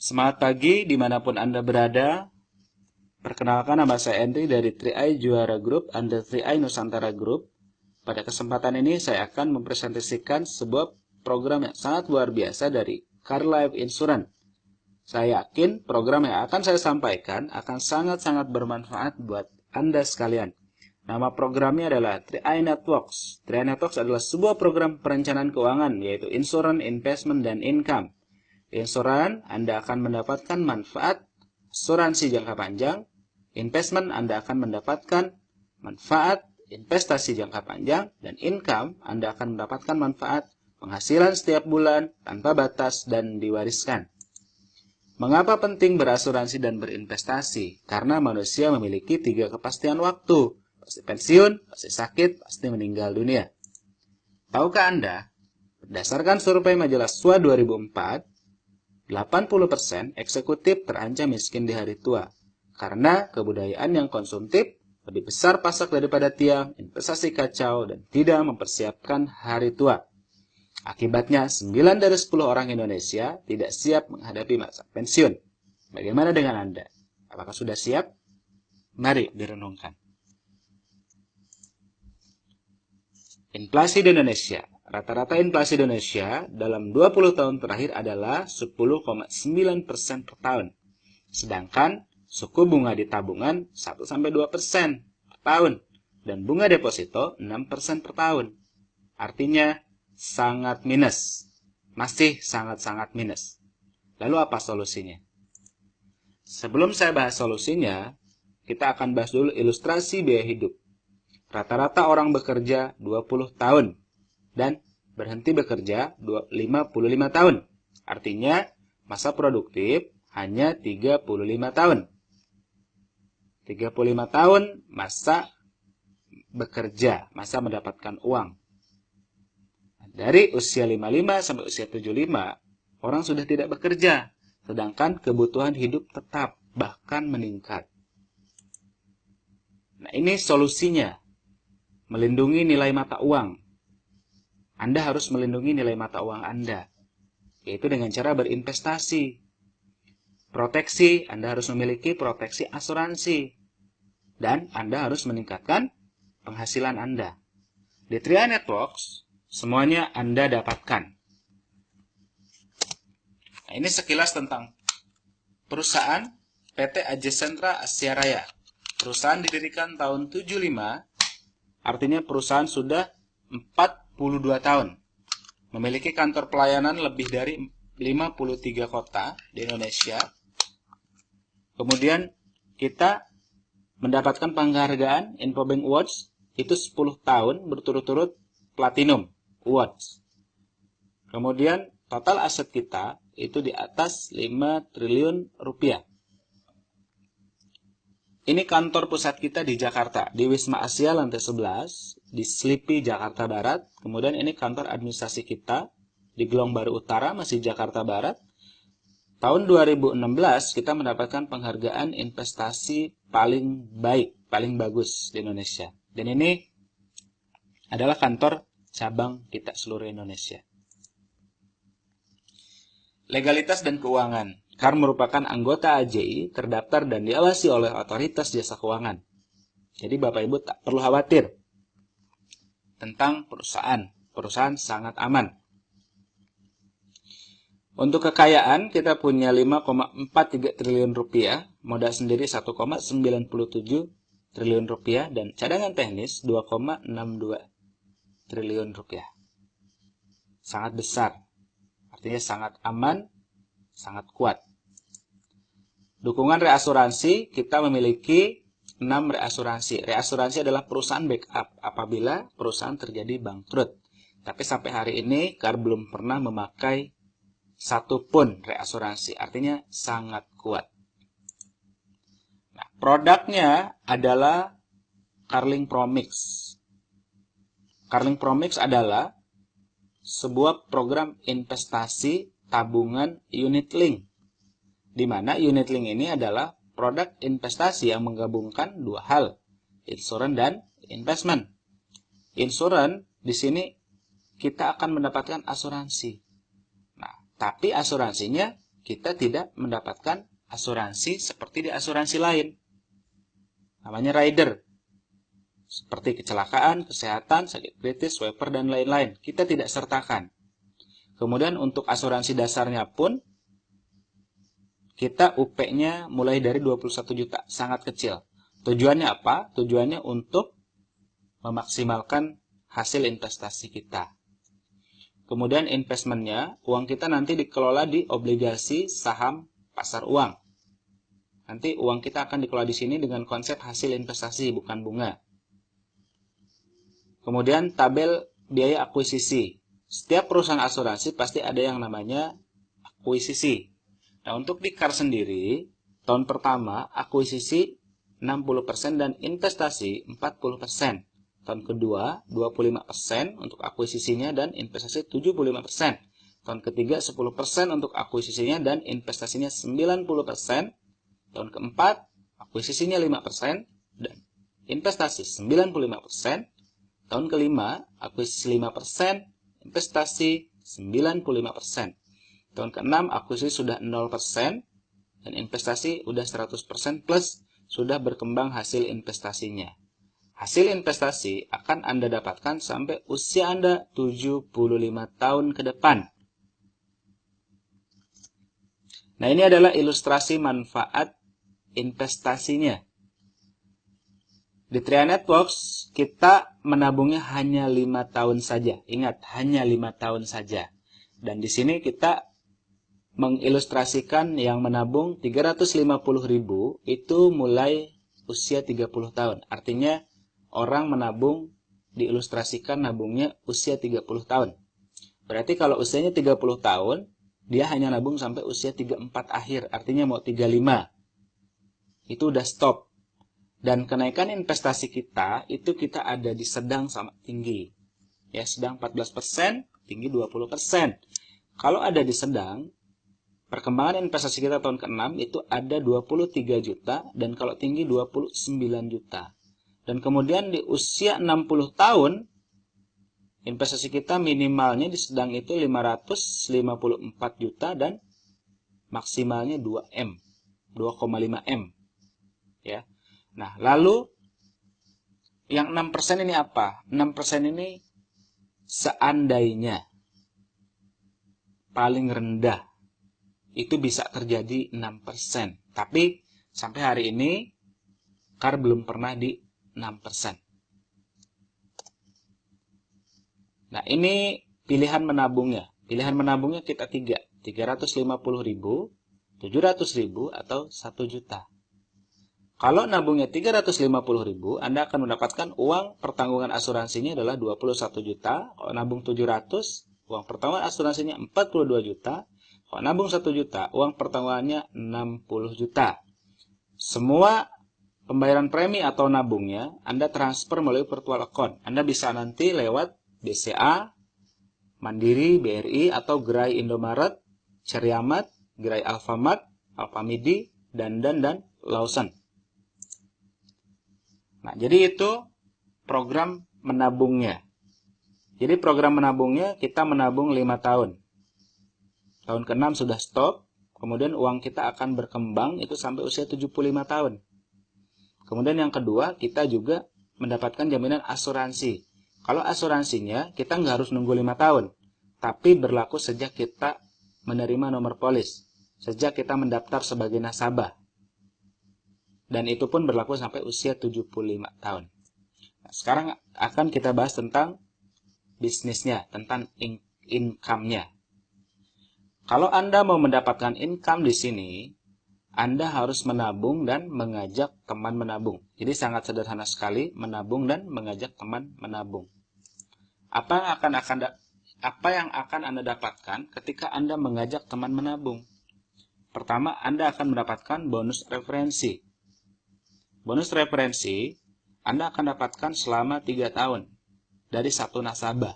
Semangat pagi dimanapun Anda berada. Perkenalkan, nama saya Henry dari 3i Juara Group under 3i Nusantara Group. Pada kesempatan ini saya akan mempresentasikan sebuah program yang sangat luar biasa dari Car Life Insurance. Saya yakin program yang akan saya sampaikan akan sangat-sangat bermanfaat buat Anda sekalian. Nama programnya adalah 3i Networks. 3i Networks adalah sebuah program perencanaan keuangan, yaitu insurance, investment, dan income. Insurance, Anda akan mendapatkan manfaat asuransi jangka panjang. Investment, Anda akan mendapatkan manfaat investasi jangka panjang. Dan income, Anda akan mendapatkan manfaat penghasilan setiap bulan tanpa batas dan diwariskan. Mengapa penting berasuransi dan berinvestasi? Karena manusia memiliki 3 kepastian waktu. Pasti pensiun, pasti sakit, pasti meninggal dunia. Tahukah Anda, berdasarkan survei majalah SWA 2004, 80% eksekutif terancam miskin di hari tua. Karena kebudayaan yang konsumtif, lebih besar pasak daripada tiang, investasi kacau, dan tidak mempersiapkan hari tua. Akibatnya, 9 dari 10 orang Indonesia tidak siap menghadapi masa pensiun. Bagaimana dengan Anda? Apakah sudah siap? Mari direnungkan. Inflasi di Indonesia. Rata-rata inflasi di Indonesia dalam 20 tahun terakhir adalah 10,9% per tahun. Sedangkan suku bunga di tabungan 1-2% per tahun. Dan bunga deposito 6% per tahun. Artinya sangat minus. Masih sangat-sangat minus. Lalu apa solusinya? Sebelum saya bahas solusinya, kita akan bahas dulu ilustrasi biaya hidup. Rata-rata orang bekerja 20 tahun dan berhenti bekerja 55 tahun. Artinya masa produktif hanya 35 tahun. 35 tahun masa bekerja, masa mendapatkan uang. Dari usia 55 sampai usia 75, orang sudah tidak bekerja, sedangkan kebutuhan hidup tetap, bahkan meningkat. Nah, ini solusinya. Melindungi nilai mata uang. Anda harus melindungi nilai mata uang Anda, yaitu dengan cara berinvestasi. Proteksi, Anda harus memiliki proteksi asuransi. Dan Anda harus meningkatkan penghasilan Anda. Di 3i Networks, semuanya Anda dapatkan. Nah, ini sekilas tentang perusahaan PT Ajesentra Asia Raya. Perusahaan didirikan tahun 75, artinya perusahaan sudah 42 tahun. Memiliki kantor pelayanan lebih dari 53 kota di Indonesia. Kemudian kita mendapatkan penghargaan Infobank Awards itu 10 tahun berturut-turut Platinum Awards. Kemudian total aset kita itu di atas 5 triliun rupiah. Ini kantor pusat kita di Jakarta, di Wisma Asia lantai 11, di Slipi, Jakarta Barat. Kemudian ini kantor administrasi kita di Gelong Baru Utara, masih Jakarta Barat. Tahun 2016 kita mendapatkan penghargaan investasi paling baik, paling bagus di Indonesia. Dan ini adalah kantor cabang kita seluruh Indonesia. Legalitas dan keuangan. Car merupakan anggota AJI, terdaftar dan diawasi oleh otoritas jasa keuangan. Jadi Bapak Ibu tak perlu khawatir tentang perusahaan. Perusahaan sangat aman. Untuk kekayaan, kita punya 5,43 triliun rupiah, modal sendiri 1,97 triliun rupiah, dan cadangan teknis 2,62 triliun rupiah. Sangat besar. Artinya sangat aman, sangat kuat. Dukungan reasuransi, kita memiliki 6 reasuransi. Reasuransi adalah perusahaan backup apabila perusahaan terjadi bangkrut. Tapi sampai hari ini, Car belum pernah memakai satupun reasuransi. Artinya sangat kuat. Nah, produknya adalah Carling Promix. Carling Promix adalah sebuah program investasi tabungan unit link, di mana unit link ini adalah produk investasi yang menggabungkan dua hal, insurance dan investment. Insurance di sini kita akan mendapatkan asuransi. Nah, tapi asuransinya kita tidak mendapatkan asuransi seperti di asuransi lain. Namanya rider. Seperti kecelakaan, kesehatan, sakit kritis, wiper, dan lain-lain. Kita tidak sertakan. Kemudian untuk asuransi dasarnya pun, kita UP-nya mulai dari 21 juta, sangat kecil. Tujuannya apa? Tujuannya untuk memaksimalkan hasil investasi kita. Kemudian investmentnya, uang kita nanti dikelola di obligasi saham pasar uang. Nanti uang kita akan dikelola di sini dengan konsep hasil investasi, bukan bunga. Kemudian tabel biaya akuisisi. Setiap perusahaan asuransi pasti ada yang namanya akuisisi. Nah, untuk di CAR sendiri, tahun pertama akuisisi 60% dan investasi 40%. Tahun kedua 25% untuk akuisisinya dan investasi 75%. Tahun ketiga 10% untuk akuisisinya dan investasinya 90%. Tahun keempat akuisisinya 5% dan investasi 95%. Tahun kelima akuisisi 5%, investasi 95%. Tahun keenam akuisisi sudah 0% dan investasi udah 100% plus sudah berkembang hasil investasinya. Hasil investasi akan Anda dapatkan sampai usia Anda 75 tahun ke depan. Nah, ini adalah ilustrasi manfaat investasinya. Di Tria Networks, kita menabungnya hanya 5 tahun saja. Ingat, hanya 5 tahun saja. Dan di sini kita mengilustrasikan yang menabung 350.000 itu mulai usia 30 tahun. Artinya, orang menabung diilustrasikan nabungnya usia 30 tahun. Berarti kalau usianya 30 tahun, dia hanya nabung sampai usia 34 akhir. Artinya mau 35. Itu udah stop. Dan kenaikan investasi kita, itu kita ada di sedang sama tinggi. Ya, sedang 14%, tinggi 20%. Kalau ada di sedang, perkembangan investasi kita tahun ke-6 itu ada 23 juta, dan kalau tinggi 29 juta. Dan kemudian di usia 60 tahun, investasi kita minimalnya di sedang itu 554 juta dan maksimalnya 2M, 2,5M. Ya. Nah, lalu yang 6% ini apa? 6% ini seandainya paling rendah itu bisa terjadi 6%. Tapi sampai hari ini CAR belum pernah di 6%. Nah, ini pilihan menabungnya. Pilihan menabungnya kita 350.000, 700.000 atau 1 juta. Kalau nabungnya 350.000, Anda akan mendapatkan uang pertanggungan asuransinya adalah 21 juta. Kalau nabung 700, uang pertanggungan asuransinya 42 juta. Kalau nabung 1 juta, uang pertanggungannya 60 juta. Semua pembayaran premi atau nabungnya Anda transfer melalui virtual account. Anda bisa nanti lewat BCA, Mandiri, BRI, atau Gerai Indomaret, Ceriamat, Gerai Alfamart, Alfamidi, Dandan, dan Lawson. Nah, jadi itu program menabungnya. Jadi program menabungnya kita menabung 5 tahun. Tahun ke-6 sudah stop, kemudian uang kita akan berkembang itu sampai usia 75 tahun. Kemudian yang kedua, kita juga mendapatkan jaminan asuransi. Kalau asuransinya, kita nggak harus nunggu 5 tahun, tapi berlaku sejak kita menerima nomor polis, sejak kita mendaftar sebagai nasabah. Dan itu pun berlaku sampai usia 75 tahun. Nah, sekarang akan kita bahas tentang bisnisnya, tentang income-nya. Kalau Anda mau mendapatkan income di sini, Anda harus menabung dan mengajak teman menabung. Jadi sangat sederhana sekali, menabung dan mengajak teman menabung. Apa yang akan Anda dapatkan ketika Anda mengajak teman menabung? Pertama, Anda akan mendapatkan bonus referensi. Bonus referensi Anda akan dapatkan selama 3 tahun dari satu nasabah.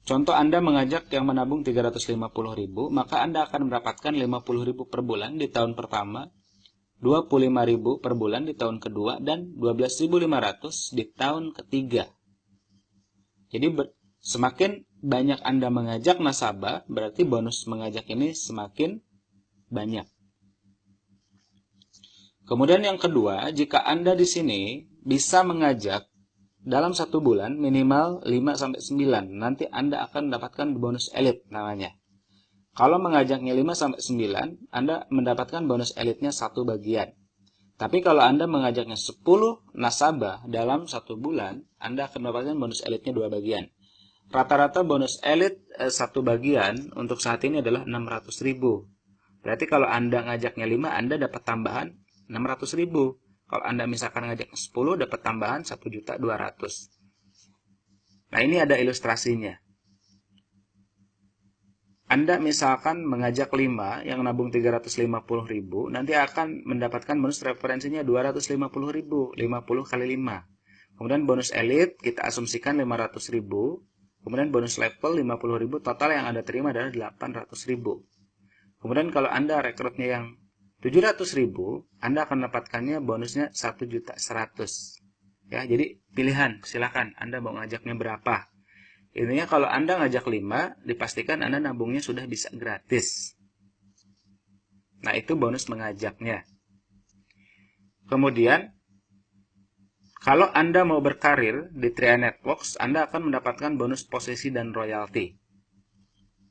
Contoh Anda mengajak yang menabung 350.000, maka Anda akan mendapatkan 50.000 per bulan di tahun pertama, 25.000 per bulan di tahun kedua, dan 12.500 di tahun ketiga. Jadi semakin banyak Anda mengajak nasabah, berarti bonus mengajak ini semakin banyak. Kemudian yang kedua, jika Anda di sini bisa mengajak dalam 1 bulan minimal 5-9, nanti Anda akan mendapatkan bonus elit namanya. Kalau mengajaknya 5-9, Anda mendapatkan bonus elitnya 1 bagian. Tapi kalau Anda mengajaknya 10 nasabah dalam 1 bulan, Anda akan mendapatkan bonus elitnya 2 bagian. Rata-rata bonus elit 1 bagian untuk saat ini adalah 600.000. Berarti kalau Anda ngajaknya 5, Anda dapat tambahan 600.000. Kalau Anda misalkan ngajaknya 10, dapat tambahan 1.200.000. Nah, ini ada ilustrasinya. Anda misalkan mengajak 5 yang nabung 350.000, nanti akan mendapatkan bonus referensinya 250.000, 50 kali 5. Kemudian bonus elit kita asumsikan 500.000, kemudian bonus level 50.000, total yang Anda terima adalah 800.000. Kemudian kalau Anda rekrutnya yang 700.000, Anda akan mendapatkannya bonusnya 1.100.000. Ya, jadi pilihan, silakan Anda mau ngajaknya berapa. Intinya kalau Anda ngajak 5, dipastikan Anda nabungnya sudah bisa gratis. Nah, itu bonus mengajaknya. Kemudian, kalau Anda mau berkarir di Tri Networks, Anda akan mendapatkan bonus posisi dan royalti.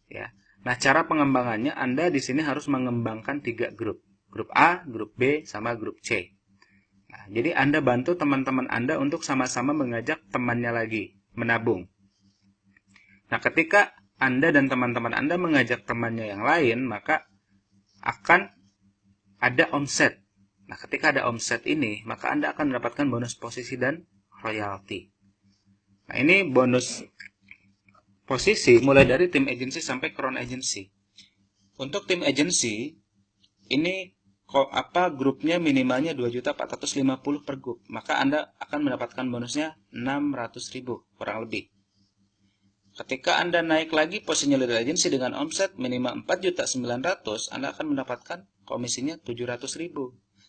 Ya. Nah, cara pengembangannya Anda di sini harus mengembangkan 3 grup. Grup A, grup B, sama grup C. Nah, jadi Anda bantu teman-teman Anda untuk sama-sama mengajak temannya lagi menabung. Nah, ketika Anda dan teman-teman Anda mengajak temannya yang lain, maka akan ada omset. Nah, ketika ada omset ini, maka Anda akan mendapatkan bonus posisi dan royalti. Nah, ini bonus posisi mulai dari tim agency sampai crown agency. Untuk tim agency, ini grupnya minimalnya 2.450 per grup. Maka Anda akan mendapatkan bonusnya 600.000 kurang lebih. Ketika Anda naik lagi posisinya leader agency dengan omset minimal 4.900.000, Anda akan mendapatkan komisinya 700.000.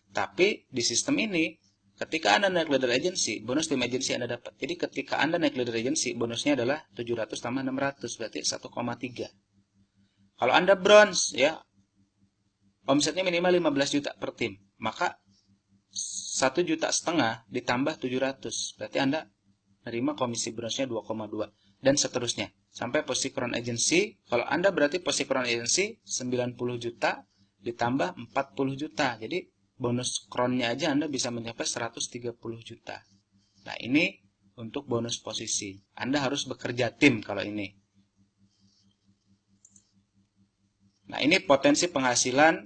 Tapi di sistem ini, ketika Anda naik leader agency, bonus tim agency Anda dapat. Jadi ketika Anda naik leader agency, bonusnya adalah 700 tambah 600, berarti 1,3. Kalau Anda bronze, ya, omsetnya minimal 15 juta per tim, maka 1,5 juta ditambah 700, berarti Anda menerima komisi bonusnya 2,2 dan seterusnya sampai posisi crown agency. Kalau Anda berarti posisi crown agency 90 juta ditambah 40 juta, jadi bonus crownnya aja Anda bisa mencapai 130 juta. Nah, ini untuk bonus posisi. Anda harus bekerja tim kalau ini. Nah, ini potensi penghasilan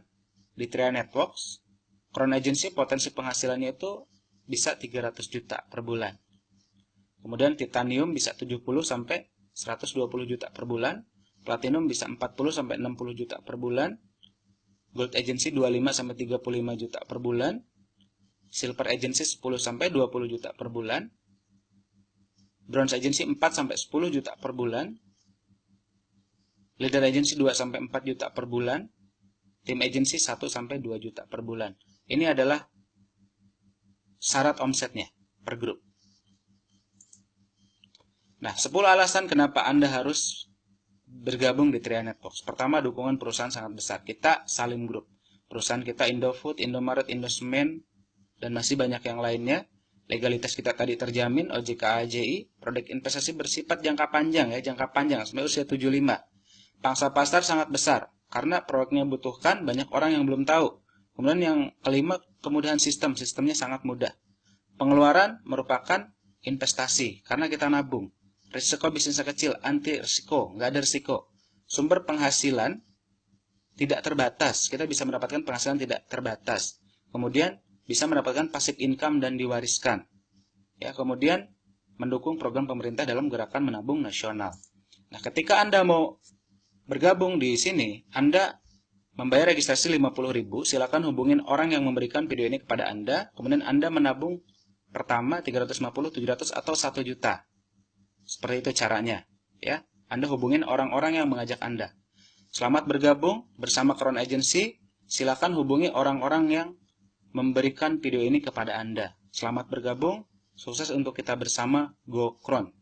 di Tri Networks. Crown Agency potensi penghasilannya itu bisa 300 juta per bulan. Kemudian Titanium bisa 70 sampai 120 juta per bulan. Platinum bisa 40 sampai 60 juta per bulan. Gold Agency 25 sampai 35 juta per bulan. Silver Agency 10 sampai 20 juta per bulan. Bronze Agency 4 sampai 10 juta per bulan. Leader Agency 2 sampai 4 juta per bulan. Tim Agency 1 sampai 2 juta per bulan. Ini adalah syarat omsetnya per grup. Nah, 10 alasan kenapa Anda harus bergabung di Tri Networks. Pertama, dukungan perusahaan sangat besar. Kita Salim Group. Perusahaan kita Indofood, Indomaret, Indosemen, dan masih banyak yang lainnya. Legalitas kita tadi terjamin, OJK AJI. Produk investasi bersifat jangka panjang, ya, jangka panjang sampai usia 75. Pangsa pasar sangat besar karena produknya butuhkan, banyak orang yang belum tahu. Kemudian yang kelima, kemudahan sistemnya sangat mudah. Pengeluaran merupakan investasi karena kita nabung. Risiko bisnisnya kecil, anti risiko, nggak ada risiko. Sumber penghasilan tidak terbatas, kita bisa mendapatkan penghasilan tidak terbatas. Kemudian bisa mendapatkan passive income dan diwariskan. Ya, kemudian mendukung program pemerintah dalam gerakan menabung nasional. Nah, ketika Anda mau bergabung di sini, Anda membayar registrasi 50.000, silakan hubungin orang yang memberikan video ini kepada Anda, kemudian Anda menabung pertama 350, 700 atau 1 juta. Seperti itu caranya, ya. Anda hubungin orang-orang yang mengajak Anda. Selamat bergabung bersama Crown Agency. Silakan hubungi orang-orang yang memberikan video ini kepada Anda. Selamat bergabung, sukses untuk kita bersama Go Crown.